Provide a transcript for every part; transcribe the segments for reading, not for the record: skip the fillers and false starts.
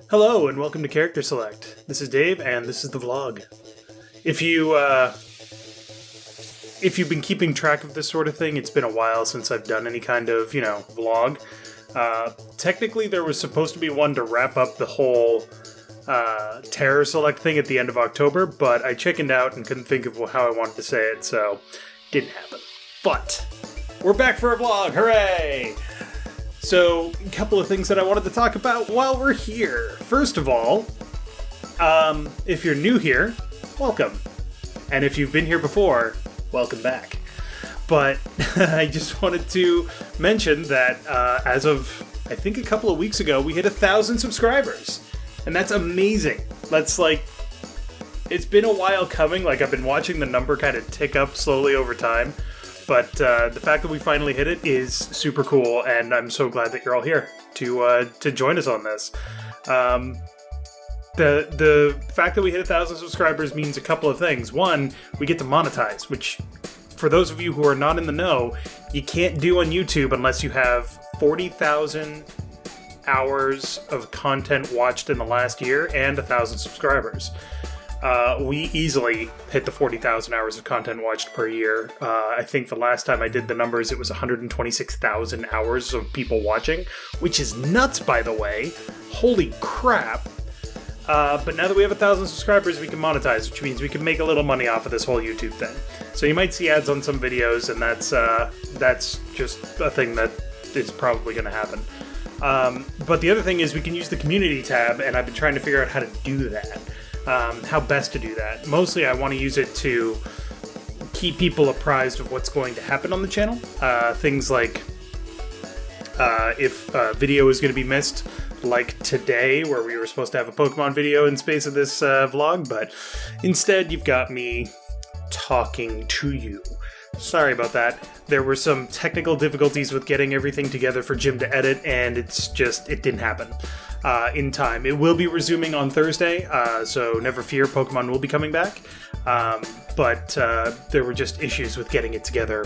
Hello and welcome to Character Select. This is Dave and this is the vlog. If you've been keeping track of this sort of thing, it's been a while since I've done any kind of, vlog. Technically there was supposed to be one to wrap up the whole Terror Select thing at the end of October, but I chickened out and couldn't think of how I wanted to say it, so didn't happen. But we're back for a vlog, hooray! So, a couple of things that I wanted to talk about while we're here. First of all, if you're new here, welcome. And if you've been here before, welcome back. But I just wanted to mention that as of, I think a couple of weeks ago, we hit 1,000 subscribers. And that's amazing. That's it's been a while coming. I've been watching the number kind of tick up slowly over time. But the fact that we finally hit it is super cool, and I'm so glad that you're all here to join us on this. The fact that we hit 1,000 subscribers means a couple of things. One, we get to monetize, which, for those of you who are not in the know, you can't do on YouTube unless you have 40,000 hours of content watched in the last year and 1,000 subscribers. We easily hit the 40,000 hours of content watched per year. I think the last time I did the numbers, it was 126,000 hours of people watching, which is nuts, by the way. Holy crap. But now that we have 1,000 subscribers, we can monetize, which means we can make a little money off of this whole YouTube thing. So you might see ads on some videos, and that's just a thing that is probably going to happen. But the other thing is we can use the community tab, and I've been trying to figure out how to do that. How best to do that. Mostly I want to use it to keep people apprised of what's going to happen on the channel. Things like if a video is going to be missed, like today, where we were supposed to have a Pokemon video in space of this vlog, but instead you've got me talking to you. Sorry about that. There were some technical difficulties with getting everything together for Jim to edit, and it didn't happen in time. It will be resuming on Thursday, so never fear, Pokemon will be coming back. But there were just issues with getting it together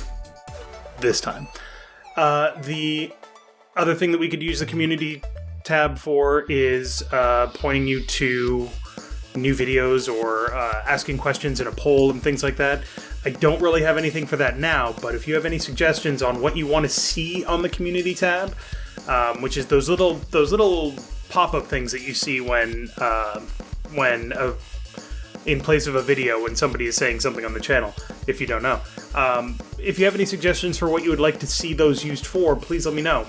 this time. The other thing that we could use the community tab for is pointing you to new videos or asking questions in a poll and things like that. I don't really have anything for that now, but if you have any suggestions on what you want to see on the community tab, which is those little pop-up things that you see when in place of a video when somebody is saying something on the channel, if you don't know. If you have any suggestions for what you would like to see those used for, please let me know.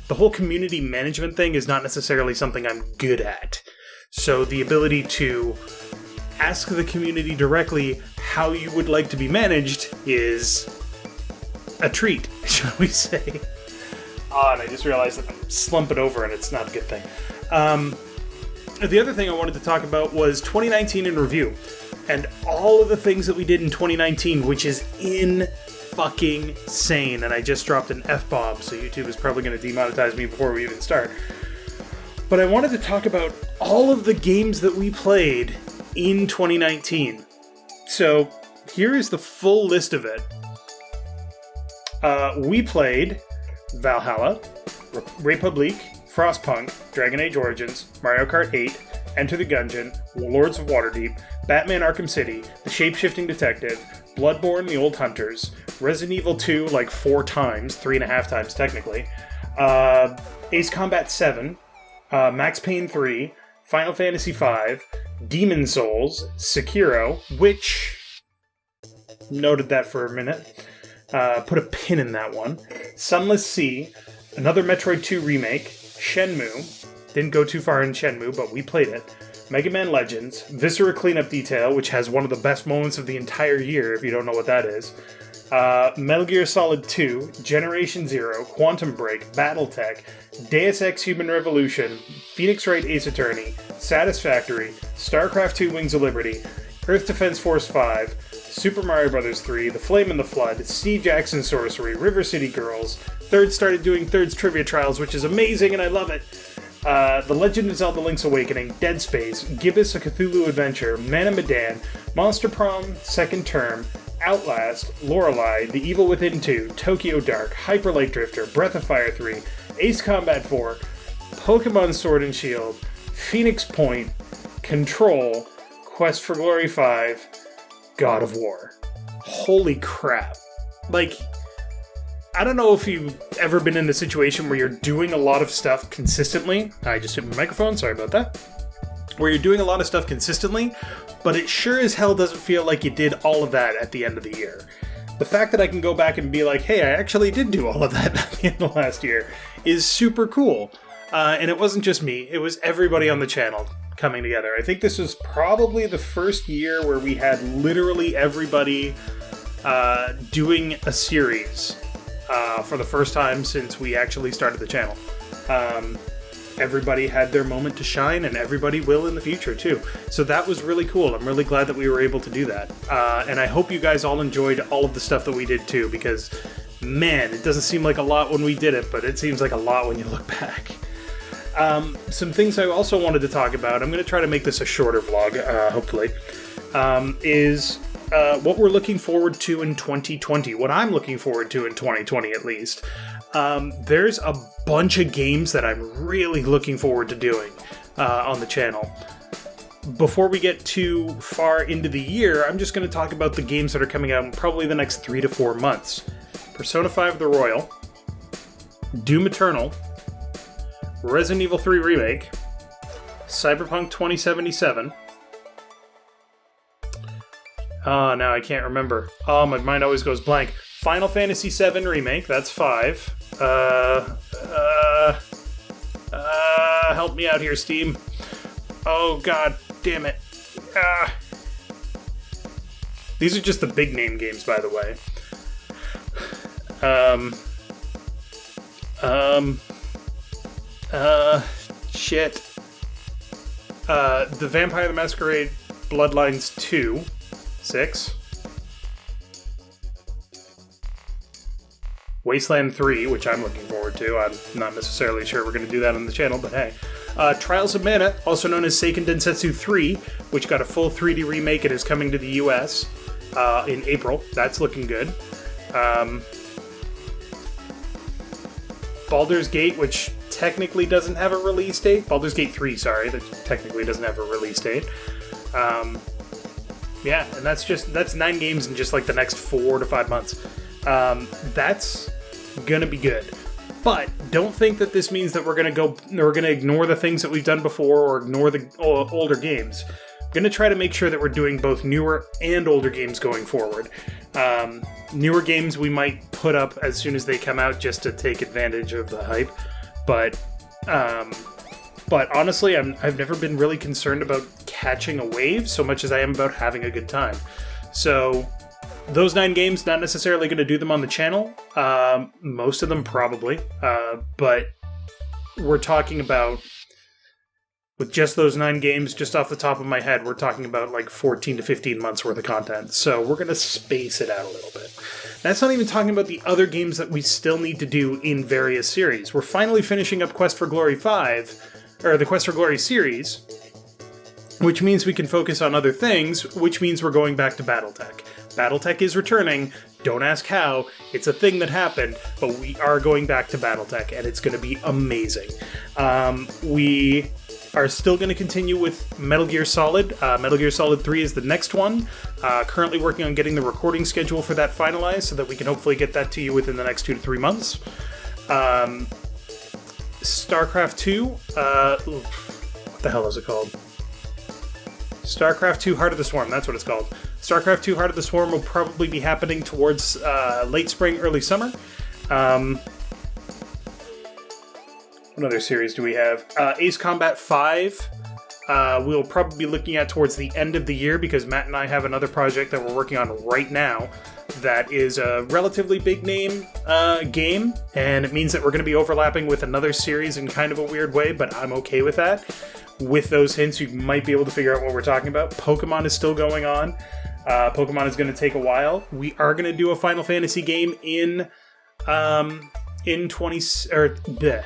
The whole community management thing is not necessarily something I'm good at. So the ability to ask the community directly how you would like to be managed is a treat, shall we say. And I just realized that I'm slumping over and it's not a good thing. The other thing I wanted to talk about was 2019 in review. And all of the things that we did in 2019, which is fucking sane. And I just dropped an F-bomb, so YouTube is probably going to demonetize me before we even start. But I wanted to talk about all of the games that we played in 2019. So here is the full list of it. We played Valhalla, Republic, Frostpunk, Dragon Age Origins, Mario Kart 8, Enter the Gungeon, Lords of Waterdeep, Batman Arkham City, The Shape-Shifting Detective, Bloodborne, The Old Hunters, Resident Evil 2 like 4 times, 3.5 times technically, Ace Combat 7, Max Payne 3, Final Fantasy V, Demon Souls, Sekiro, which, noted that for a minute, put a pin in that one, Sunless Sea, another Metroid 2 remake, Shenmue, didn't go too far in Shenmue, but we played it, Mega Man Legends, Viscera Cleanup Detail, which has one of the best moments of the entire year, if you don't know what that is, Metal Gear Solid 2, Generation Zero, Quantum Break, Battletech, Deus Ex Human Revolution, Phoenix Wright Ace Attorney, Satisfactory, StarCraft 2 Wings of Liberty, Earth Defense Force 5, Super Mario Bros. 3, The Flame and the Flood, Steve Jackson Sorcery, River City Girls, Third started doing Third's Trivia Trials, which is amazing and I love it. The Legend of Zelda Link's Awakening, Dead Space, Gibbous A Cthulhu Adventure, Man of Medan, Monster Prom, Second Term, Outlast, Lorelei, The Evil Within 2, Tokyo Dark, Hyper Light Drifter, Breath of Fire 3, Ace Combat 4, Pokemon Sword and Shield, Phoenix Point, Control, Quest for Glory 5, God of War. Holy crap. Like, I don't know if you've ever been in a situation where you're doing a lot of stuff consistently. I just hit my microphone, sorry about that. Where you're doing a lot of stuff consistently, but it sure as hell doesn't feel like you did all of that at the end of the year. The fact that I can go back and be like, hey, I actually did do all of that at the end of last year is super cool. And it wasn't just me, it was everybody on the channel coming together. I think this was probably the first year where we had literally everybody doing a series for the first time since we actually started the channel. Everybody had their moment to shine, and everybody will in the future, too. So that was really cool. I'm really glad that we were able to do that. And I hope you guys all enjoyed all of the stuff that we did, too, because, man, it doesn't seem like a lot when we did it, but it seems like a lot when you look back. Some things I also wanted to talk about, I'm going to try to make this a shorter vlog, hopefully, is what we're looking forward to in 2020. What I'm looking forward to in 2020, at least. There's a bunch of games that I'm really looking forward to doing on the channel. Before we get too far into the year, I'm just going to talk about the games that are coming out in probably the next 3 to 4 months. Persona 5 The Royal, Doom Eternal, Resident Evil 3 Remake, Cyberpunk 2077. Oh, now I can't remember. Oh, my mind always goes blank. Final Fantasy VII Remake, that's 5. Help me out here, Steam. Oh, god damn it. These are just the big name games, by the way. Shit. The Vampire the Masquerade Bloodlines 2. 6. Wasteland 3, which I'm looking forward to. I'm not necessarily sure we're going to do that on the channel, but hey. Trials of Mana, also known as Seiken Densetsu 3, which got a full 3D remake and is coming to the US in April. That's looking good. Baldur's Gate, which technically doesn't have a release date. Baldur's Gate 3, sorry, that technically doesn't have a release date. Yeah, and that's 9 games in just like the next 4 to 5 months. That's gonna be good. But don't think that this means that we're gonna ignore the things that we've done before or ignore the older games. I'm gonna try to make sure that we're doing both newer and older games going forward. Newer games we might put up as soon as they come out just to take advantage of the hype. But honestly, I've never been really concerned about catching a wave so much as I am about having a good time. So those 9 games, not necessarily going to do them on the channel. Most of them probably. But we're talking about, with just those 9 games, just off the top of my head, we're talking about like 14 to 15 months worth of content. So we're going to space it out a little bit. That's not even talking about the other games that we still need to do in various series. We're finally finishing up Quest for Glory 5, or the Quest for Glory series, which means we can focus on other things, which means we're going back to Battletech. Battletech is returning. Don't ask how. It's a thing that happened, but we are going back to Battletech, and it's going to be amazing. We are still going to continue with Metal Gear Solid. Metal Gear Solid 3 is the next one. Currently working on getting the recording schedule for that finalized so that we can hopefully get that to you within the next 2 to 3 months. StarCraft 2. What the hell is it called? StarCraft 2 Heart of the Swarm, that's what it's called. StarCraft 2 Heart of the Swarm will probably be happening towards late spring, early summer. What other series do we have? Ace Combat 5. We'll probably be looking at towards the end of the year because Matt and I have another project that we're working on right now that is a relatively big name game, and it means that we're going to be overlapping with another series in kind of a weird way, but I'm okay with that. With those hints, you might be able to figure out what we're talking about. Pokemon is still going on. Pokemon is going to take a while. We are going to do a Final Fantasy game in 20 or bleh.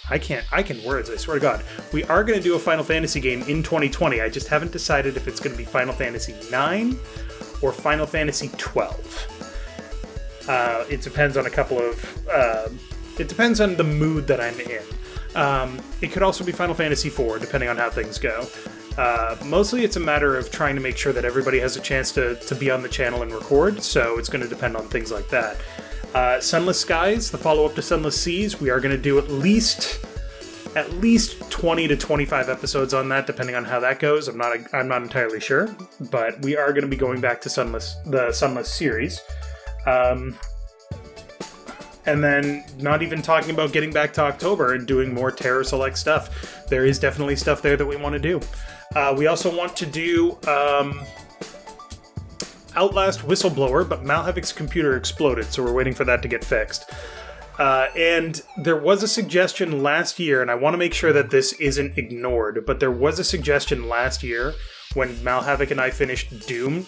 I can words, I swear to God. We are going to do a Final Fantasy game in 2020. I just haven't decided if it's going to be Final Fantasy 9 or Final Fantasy 12. It depends on a couple of It depends on the mood that I'm in. It could also be Final Fantasy IV, depending on how things go. Mostly it's a matter of trying to make sure that everybody has a chance to be on the channel and record, so it's going to depend on things like that. Sunless Skies, the follow-up to Sunless Seas, we are going to do at least 20 to 25 episodes on that, depending on how that goes. I'm not entirely sure, but we are going to be going back to the Sunless series. And then not even talking about getting back to October and doing more Terror Select stuff. There is definitely stuff there that we want to do. We also want to do Outlast Whistleblower, but Malhavic's computer exploded, so we're waiting for that to get fixed. And there was a suggestion last year, and I want to make sure that this isn't ignored, but there was a suggestion last year when Malhavic and I finished Doom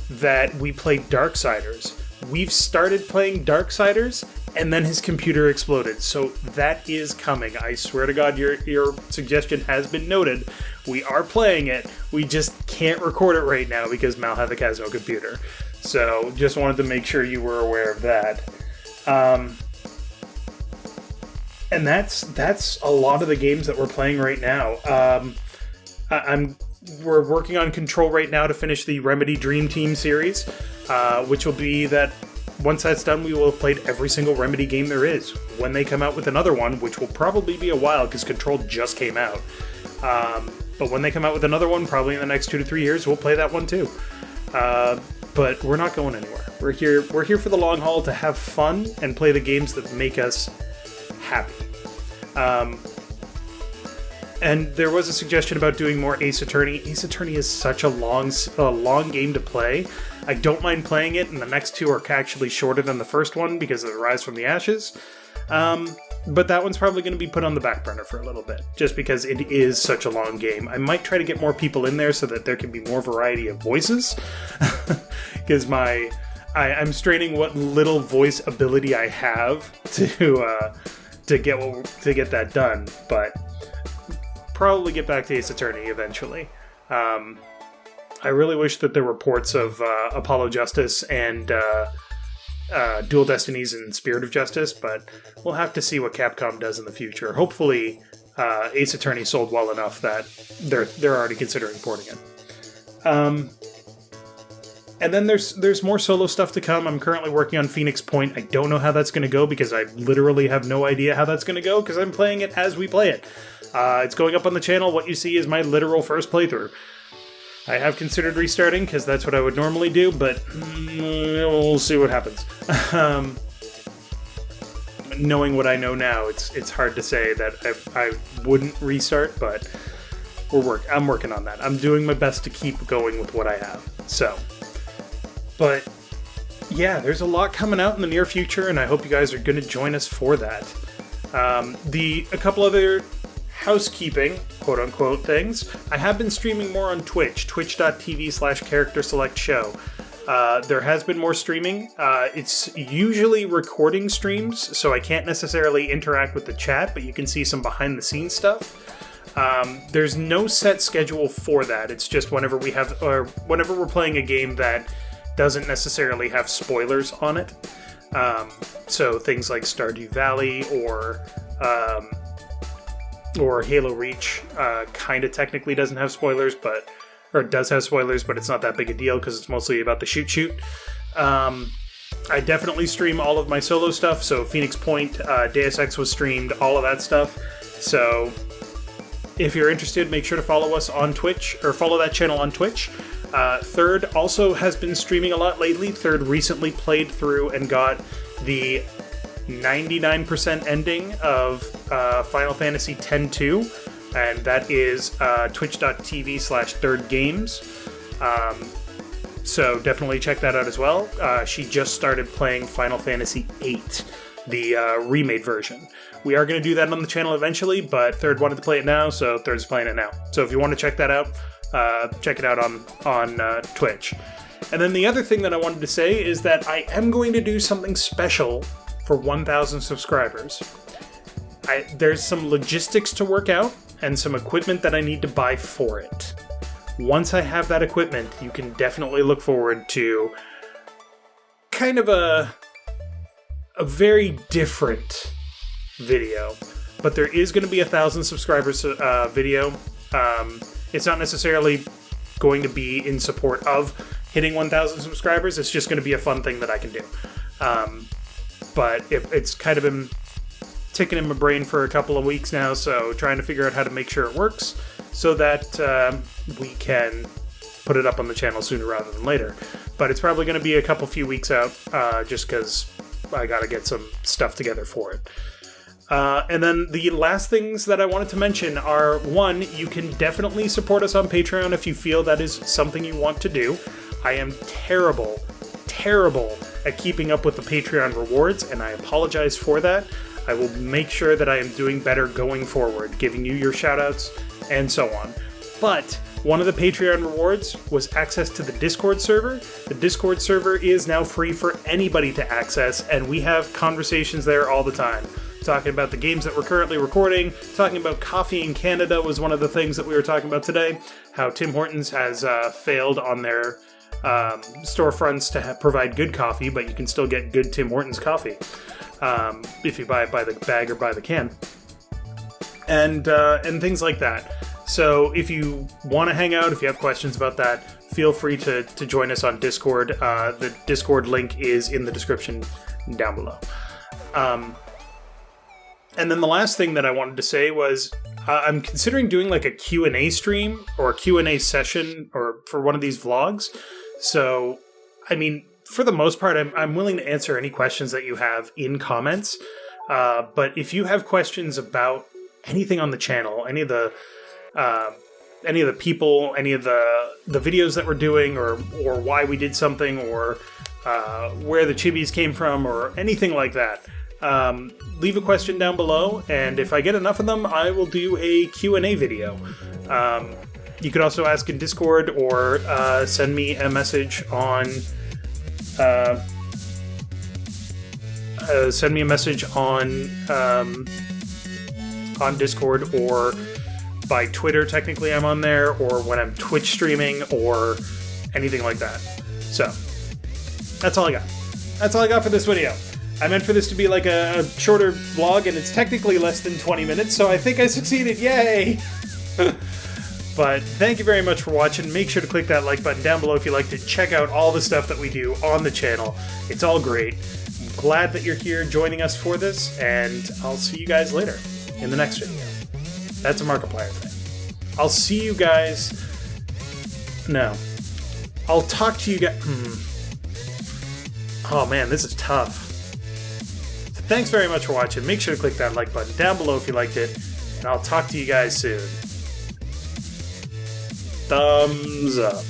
that we play Darksiders. We've started playing Darksiders, and then his computer exploded. So that is coming. I swear to God, your suggestion has been noted. We are playing it. We just can't record it right now because Malhavic has no computer. So just wanted to make sure you were aware of that. And that's a lot of the games that we're playing right now. We're working on Control right now to finish the Remedy Dream Team series, which will be that once that's done, we will have played every single Remedy game there is. When they come out with another one, which will probably be a while because Control just came out. But when they come out with another one, probably in the next 2 to 3 years, we'll play that one too. But we're not going anywhere. We're here for the long haul to have fun and play the games that make us happy. And there was a suggestion about doing more Ace Attorney. Ace Attorney is such a long game to play. I don't mind playing it, and the next two are actually shorter than the first one because of the Rise from the Ashes. But that one's probably going to be put on the back burner for a little bit, just because it is such a long game. I might try to get more people in there so that there can be more variety of voices, because I'm straining what little voice ability I have to get that done, but probably get back to Ace Attorney eventually. I really wish that there were ports of Apollo Justice and Dual Destinies and Spirit of Justice, but we'll have to see what Capcom does in the future. Hopefully, Ace Attorney sold well enough that they're already considering porting it. And then there's more solo stuff to come. I'm currently working on Phoenix Point. I don't know how that's going to go because I literally have no idea how that's going to go because I'm playing it as we play it. It's going up on the channel. What you see is my literal first playthrough. I have considered restarting because that's what I would normally do, but we'll see what happens. Knowing what I know now, it's hard to say that I wouldn't restart, but I'm working on that. I'm doing my best to keep going with what I have. So, but yeah, there's a lot coming out in the near future, and I hope you guys are going to join us for that. A couple other housekeeping, quote-unquote, things. I have been streaming more on Twitch, twitch.tv/characterselectshow. There has been more streaming. It's usually recording streams, so I can't necessarily interact with the chat, but you can see some behind-the-scenes stuff. There's no set schedule for that. It's just whenever we're playing a game that doesn't necessarily have spoilers on it. So things like Stardew Valley or Halo Reach kind of technically doesn't have spoilers, or does have spoilers, but it's not that big a deal because it's mostly about the shoot. I definitely stream all of my solo stuff, so Phoenix Point, Deus Ex was streamed, all of that stuff. So if you're interested, make sure to follow us on Twitch, or follow that channel on Twitch. Third also has been streaming a lot lately. Third recently played through and got the 99% ending of Final Fantasy X-2, and that is twitch.tv/thirdgames. So definitely check that out as well. She just started playing Final Fantasy VIII, the remade version. We are going to do that on the channel eventually, but Third wanted to play it now, so Third's playing it now. So if you want to check that out, check it out on Twitch. And then the other thing that I wanted to say is that I am going to do something special for 1,000 subscribers. There's some logistics to work out and some equipment that I need to buy for it. Once I have that equipment, you can definitely look forward to kind of a very different video, but there is going to be 1,000 subscribers video. It's not necessarily going to be in support of hitting 1,000 subscribers. It's just going to be a fun thing that I can do. But it's kind of been ticking in my brain for a couple of weeks now, so trying to figure out how to make sure it works so that we can put it up on the channel sooner rather than later. But it's probably going to be a few weeks out, just because I got to get some stuff together for it. And then the last things that I wanted to mention are, one, you can definitely support us on Patreon if you feel that is something you want to do. I am terrible at keeping up with the Patreon rewards, and I apologize for that. I will make sure that I am doing better going forward, giving you your shoutouts and so on. But one of the Patreon rewards was access to the Discord server. The Discord server is now free for anybody to access, and we have conversations there all the time. Talking about the games that we're currently recording, talking about coffee in Canada was one of the things that we were talking about today, how Tim Hortons has failed on their storefronts to provide good coffee, but you can still get good Tim Hortons coffee if you buy it by the bag or by the can, and things like that. So if you want to hang out, if you have questions about that, feel free to join us on Discord. The Discord link is in the description down below. And then the last thing that I wanted to say was I'm considering doing like a Q&A stream or a Q&A session or for one of these vlogs. So, I mean, for the most part, I'm willing to answer any questions that you have in comments. But if you have questions about anything on the channel, any of the people, any of the videos that we're doing, or why we did something, or where the chibis came from, or anything like that, leave a question down below, and if I get enough of them, I will do a Q&A video. You could also ask in Discord, or send me a message on Discord, or by Twitter. Technically, I'm on there, or when I'm Twitch streaming, or anything like that. So that's all I got. That's all I got for this video. I meant for this to be like a shorter vlog, and it's technically less than 20 minutes, so I think I succeeded. Yay! But thank you very much for watching. Make sure to click that like button down below if you like to check out all the stuff that we do on the channel. It's all great. I'm glad that you're here joining us for this, and I'll see you guys later in the next video. That's a Markiplier thing. I'll see you guys... No. I'll talk to you guys... Oh man, this is tough. So thanks very much for watching. Make sure to click that like button down below if you liked it, and I'll talk to you guys soon. Thumbs up.